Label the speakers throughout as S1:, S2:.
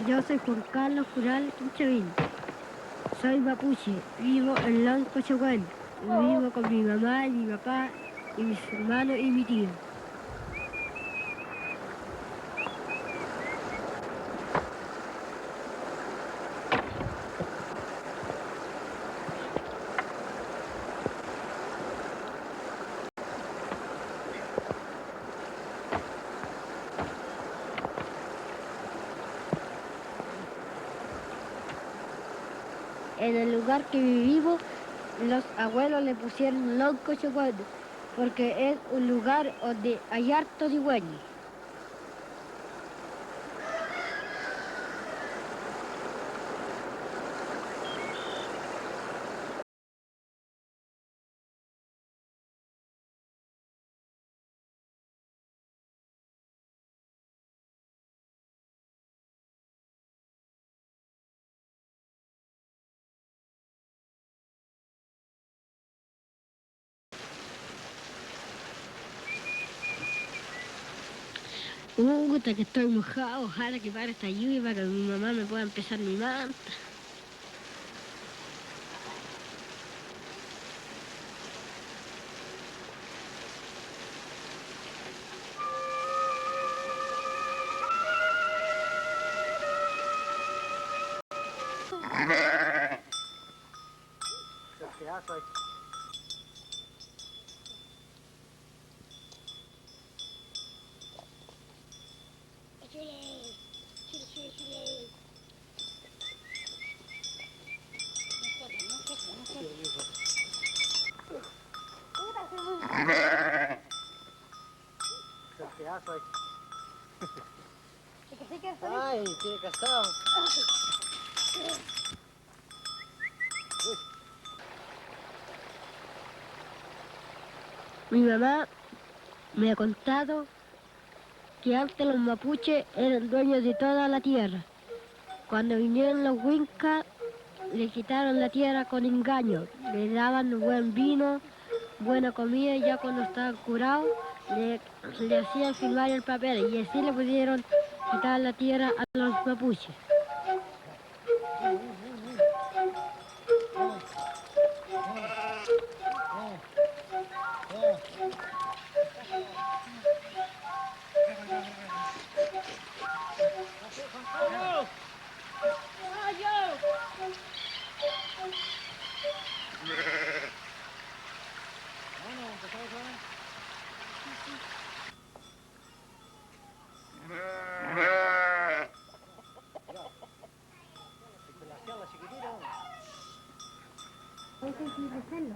S1: Yo soy Juan Carlos Cural Quinchavín. Soy mapuche, vivo en Loncochahuén. Vivo con mi mamá y mi papá y mis hermanos y mi tío. En el lugar que vivimos, los abuelos le pusieron Loncochahuén porque es un lugar donde hay harto cigüeños. Puta que estoy mojado, ojalá que pare esta lluvia para que mi mamá me pueda empezar mi manta.
S2: Ay, tiene casado.
S1: Mi mamá me ha contado que antes los mapuches eran dueños de toda la tierra. Cuando vinieron los Wincas, le quitaron la tierra con engaño, le daban buen vino, buena comida y ya cuando estaban curados le hacían firmar el papel y así le pudieron quitar la tierra a los mapuches.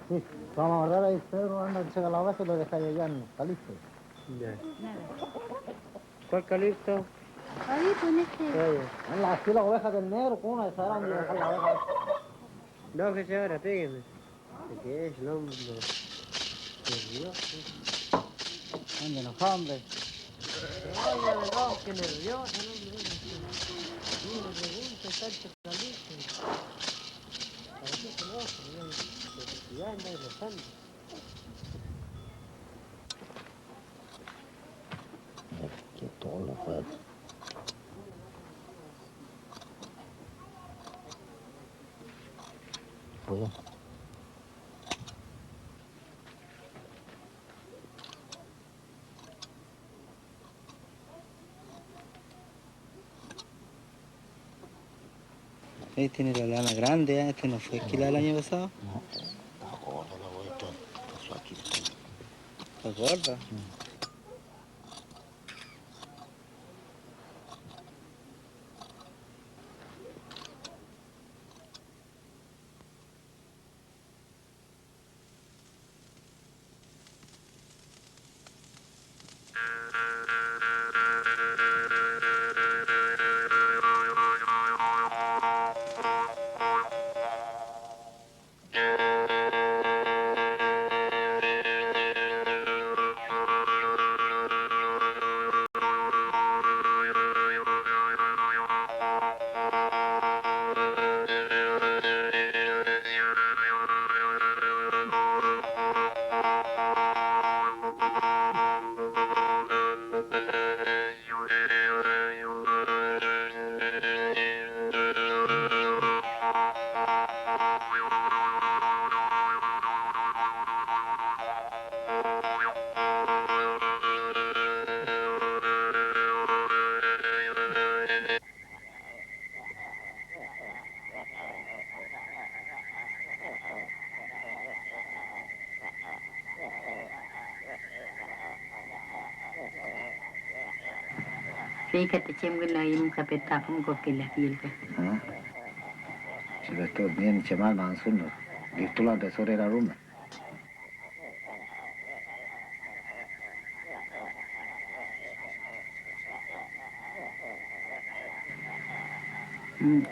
S2: Sí, vamos a guardar ahí, Pedro, anda, saca la oveja y lo deja allá en Calixto.
S3: Ya. ¿Cuál Calixto?
S1: Ahí con este.
S2: Aquí la oveja del negro, con una de esas grandes, dejar la oveja.
S3: No, que se ahora, péguenme. ¿Qué es el hombre? Nervioso.
S2: Ande, no, hombre.
S3: Ay, ya me no, qué nervioso, no, y me pregunta, tanto Calixto. ¿Para qué se enoja? Ya anda rezando.
S2: Qué tola, fue. Oye.
S4: Ahí tiene la lana grande, ¿eh? Este no fue esquilada el año pasado.
S2: No, está gorda la abuelita, está flaquita.
S4: Está gorda.
S5: Fíjate, chemgala yung kapitapong ko kila filka.
S2: ¿Ah? Si ves todo bien, chemal, mansuno. Dictula de sorera rume.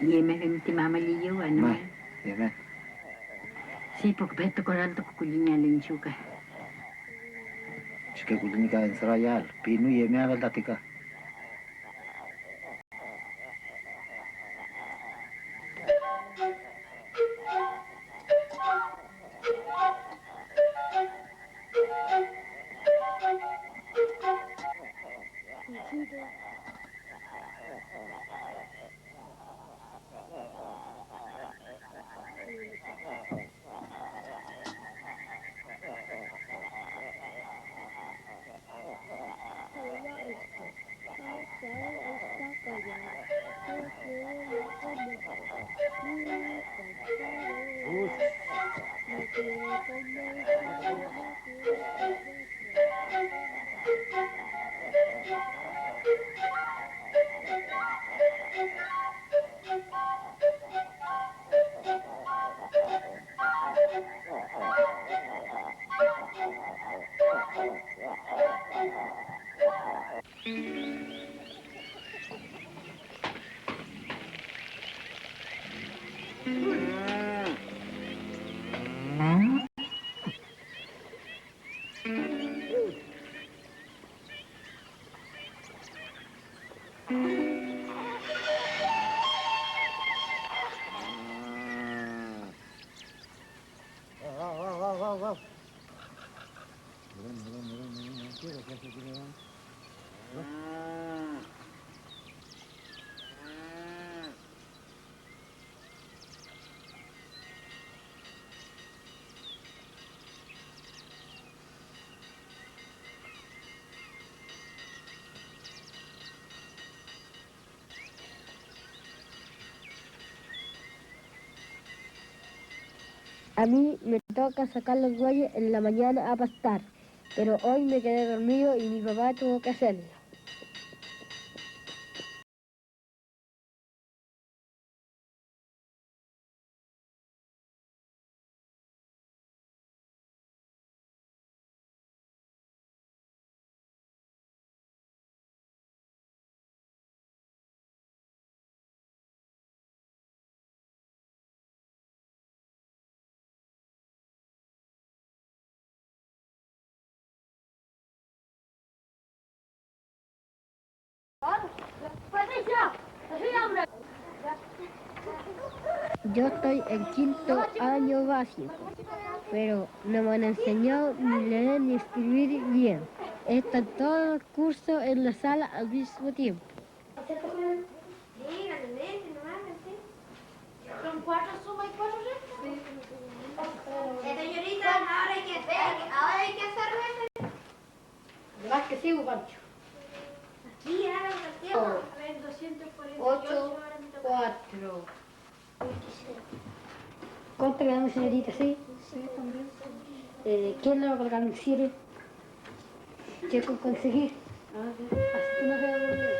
S5: Ye me himti mama liyo, ano?
S2: Mai, yemen.
S5: Si pok beto koral to kulinya linchuka.
S2: Chike kulinika en Sarayal. Pinu yeme agal datika.
S1: A mí me toca sacar los bueyes en la mañana a pastar, pero hoy me quedé dormido y mi papá tuvo que hacerlo. Yo estoy en quinto año básico, pero no me han enseñado ni leer ni escribir bien. Están todos los cursos en la sala al mismo tiempo.
S6: ¿Son 4 sumas y 4 restas? Señorita, ahora hay que hacer
S1: Más que sigo, Pancho.
S6: aquí, ahora el tiempo. A ver, 248.
S1: 8, 4. ¿Cuánto le damos, señorita? ¿Sí?
S6: Sí, también.
S1: ¿Quién le va a colgar un cierre? ¿Qué conseguir? Así que no se va a morir.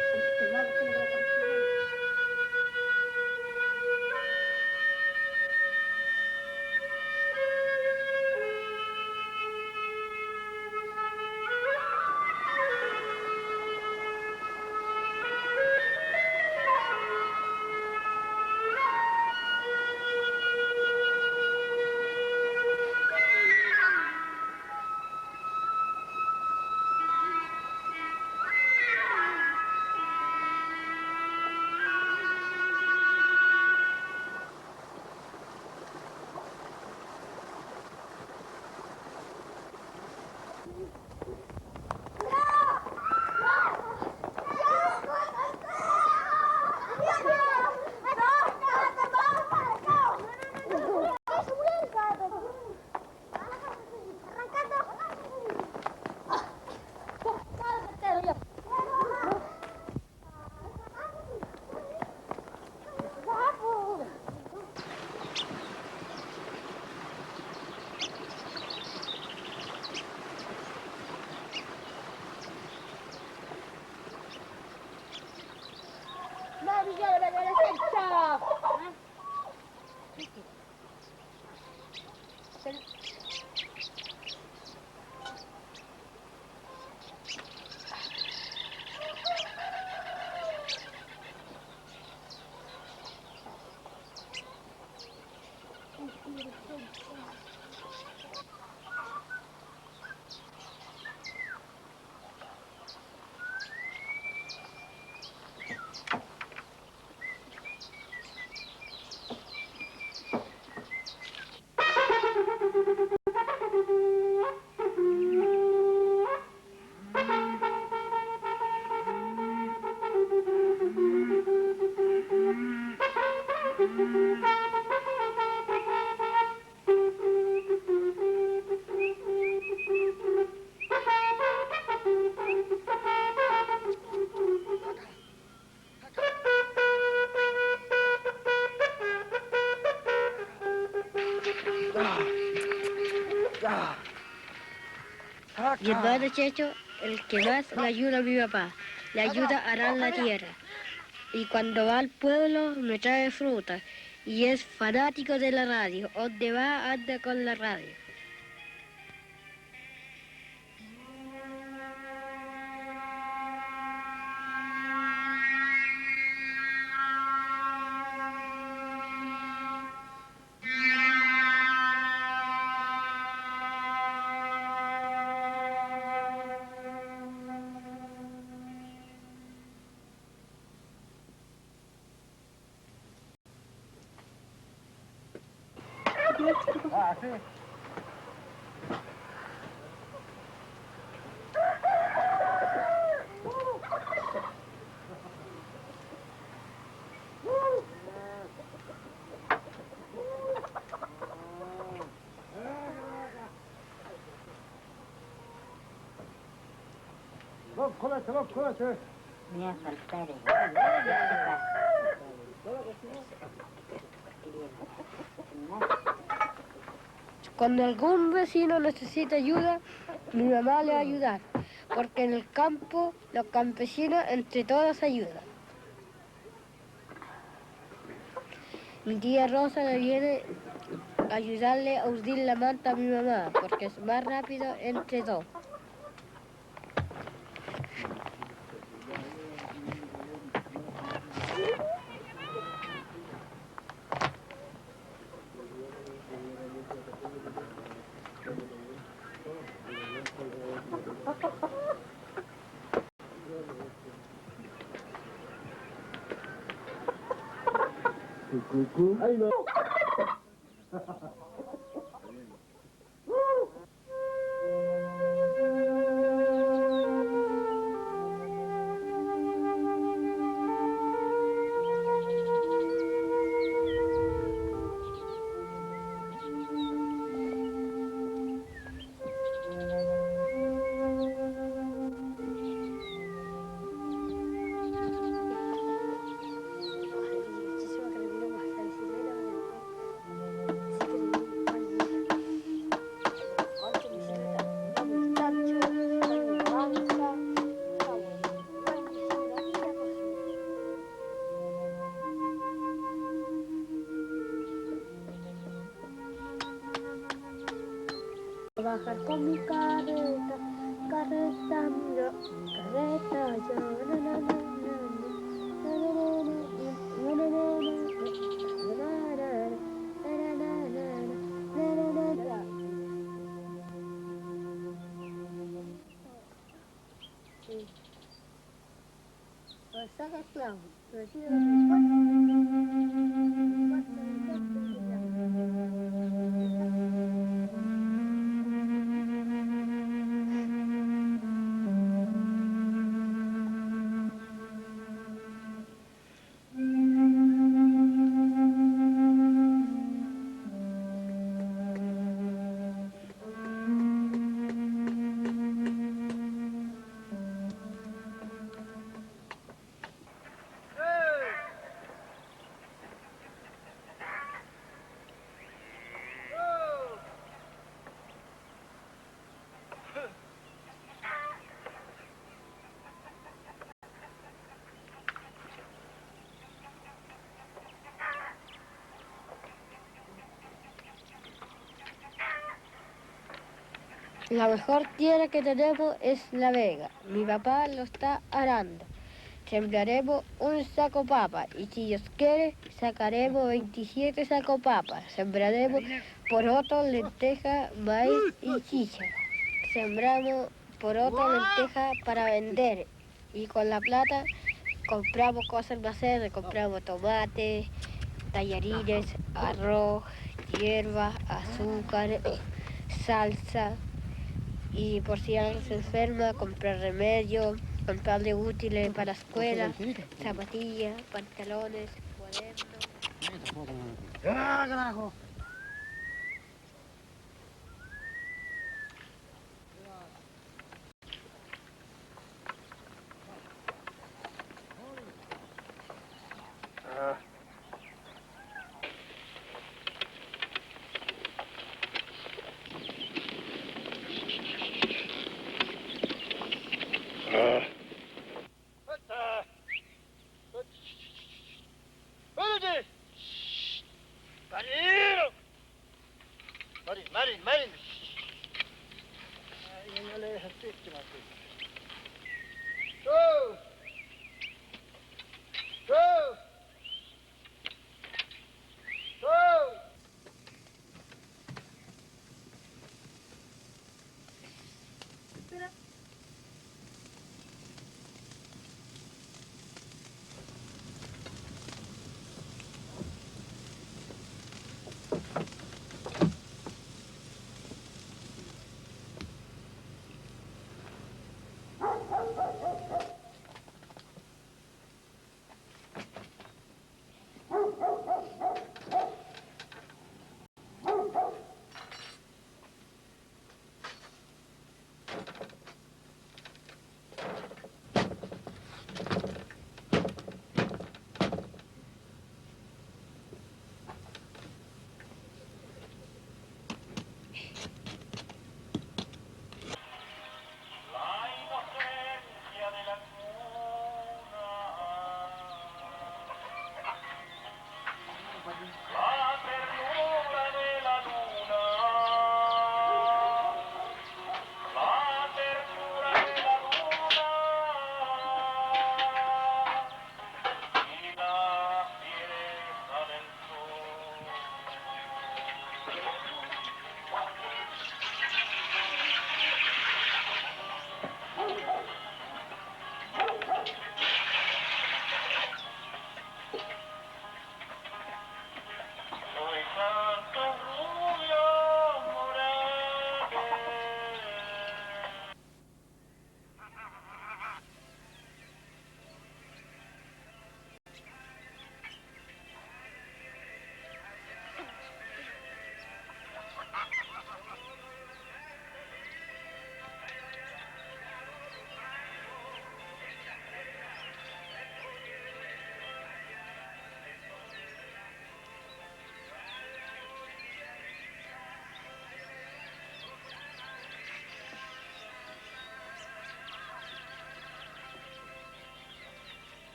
S1: Mi hermano Checho, el que más le ayuda a mi papá, le ayuda a arar la tierra. Y cuando va al pueblo me trae fruta. Y es fanático de la radio. Donde va anda con la radio.
S2: Ah, sí. Cólate.
S5: Me a faltar.
S1: Cuando algún vecino necesita ayuda, mi mamá le va a ayudar. Porque en el campo los campesinos entre todos se ayudan. Mi tía Rosa le viene a ayudarle a urdir la manta a mi mamá, porque es más rápido entre dos.
S2: Ay, no. Bajar con mi carreta, carreta yo, na, na, na, na,
S1: La mejor tierra que tenemos es La Vega. Mi papá lo está arando. Sembraremos un saco papa y si Dios quiere sacaremos 27 saco papas. Sembraremos poroto, lenteja, maíz y chicha. Sembramos poroto, lenteja para vender y con la plata compramos cosas almacenes, compramos tomates, tallarines, arroz, hierba, azúcar, salsa y por si alguien se enferma, comprar remedios, comprarle útiles para la escuela, zapatillas, pantalones, cuadernos.
S2: ¡Ah, carajo! Marin. Ay, no le dejas triste, Martín. ¡Go! ¡Go! ¡Go!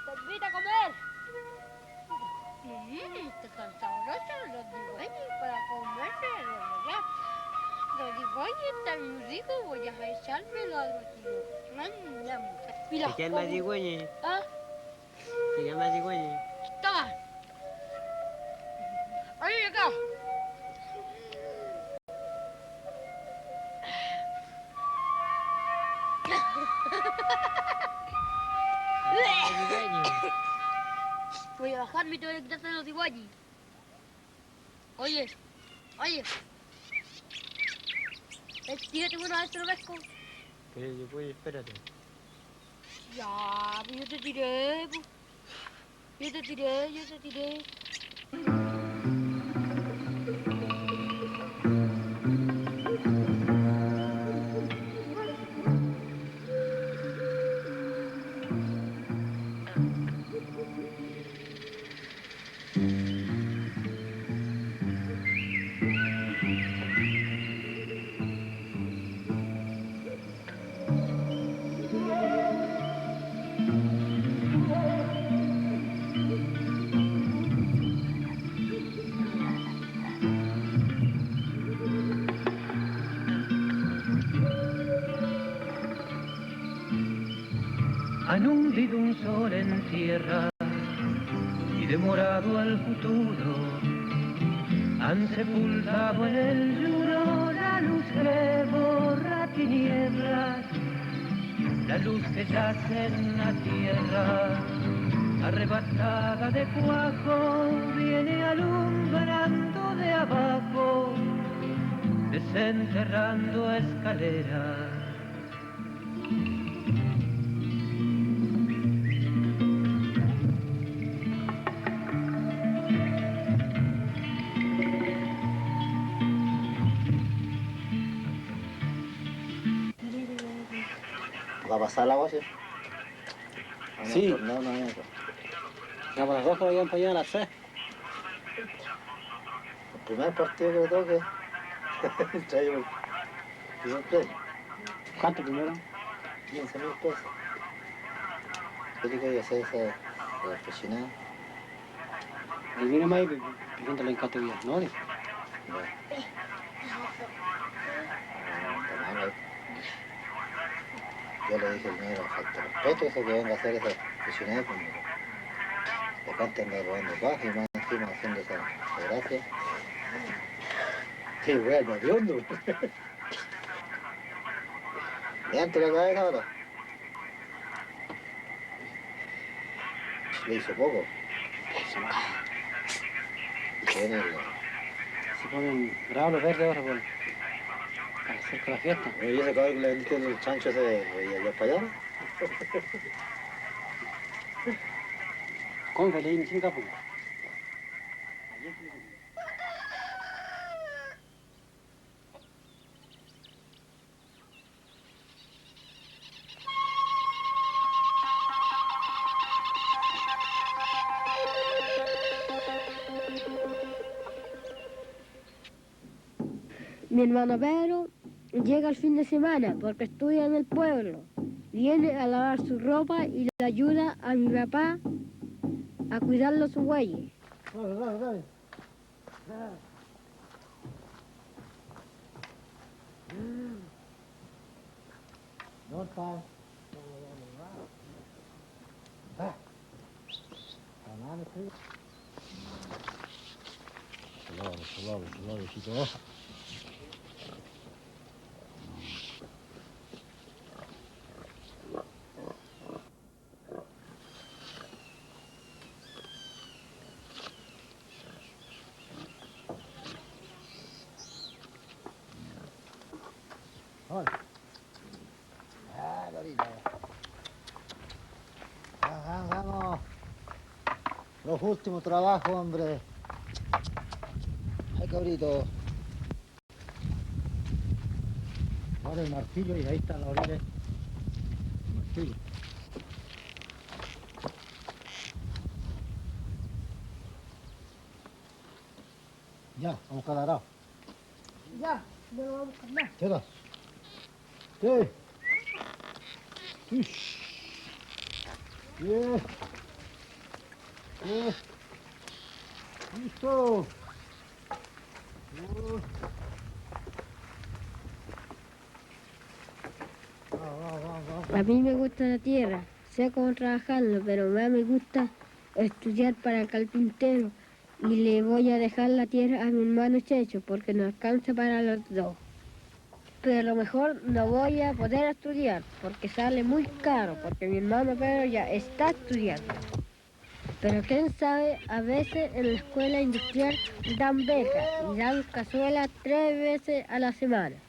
S1: Te invito a comer. Están sabrosos los digüeños para comerse, de verdad. Los digüeños están muy ricos, voy a echarme los otros.
S3: ¿Y qué es la digüeña?
S1: ¿Ah?
S3: Dígame a cigüeña.
S1: Toma. Ahí acá.
S3: Cigüeña.
S1: Voy a bajarme y te voy a quitarse los cigüeños. Oye, oye. Tírate uno a este lo pesco.
S3: Pero pues, espérate.
S1: Ya, pues yo te tiré, pues. Yo te tiré.
S7: Han hundido un sol en tierra y demorado el futuro. Han sepultado en el lloro la luz que borra tinieblas, la luz que yace en la tierra, arrebatada de cuajo, viene alumbrando de abajo, desenterrando escaleras.
S2: ¿Va a pasar el agua, sí?
S4: Sí.
S2: No, no, no.
S4: Ya por las 2 habían para allá a las 3.
S2: El primer partido que le toque, traigo el primer premio,
S4: ¿Cuánto primero?
S2: 15.000 pesos. Yo digo que hacer esa cocinada.
S4: Y viene más y pidiéndole en categoría, ¿no?
S2: Está mal ahí. Yo le dije al negro, falta respeto, eso que venga a hacer esa cocinada conmigo. Le falta andar robando cajas y más encima haciendo esa gracia. Sí, bueno, de hondo. Levante la cabeza ahora. Le hizo poco. Tiene el...
S4: Se ponen bravos los verdes ahora para hacer con la fiesta.
S2: Oye, ¿y ese caballo que le vendiste el chancho ese de allá para allá?
S4: ¿Cómo que le dicen sin capo?
S1: Mi hermano Pedro llega el fin de semana porque estudia en el pueblo. Viene a lavar su ropa y le ayuda a mi papá a cuidar los bueyes.
S2: Dale. ¿Dónde está? Suave, chico. Vamos. Los últimos trabajos, hombre. Ay, cabrito. Ahora el martillo y ahí está la orilla. El martillo. Ya, vamos cada lado.
S1: Ya, no lo vamos a buscar más.
S2: Queda. Sí. Ish. Bien. Bien. Listo. Va.
S1: A mí me gusta la tierra, sé cómo trabajarlo, pero más me gusta estudiar para carpintero y le voy a dejar la tierra a mi hermano Checho porque no alcanza para los dos. Pero a lo mejor no voy a poder estudiar porque sale muy caro, porque mi hermano Pedro ya está estudiando. Pero quién sabe, a veces en la escuela industrial dan becas y dan cazuelas 3 veces a la semana.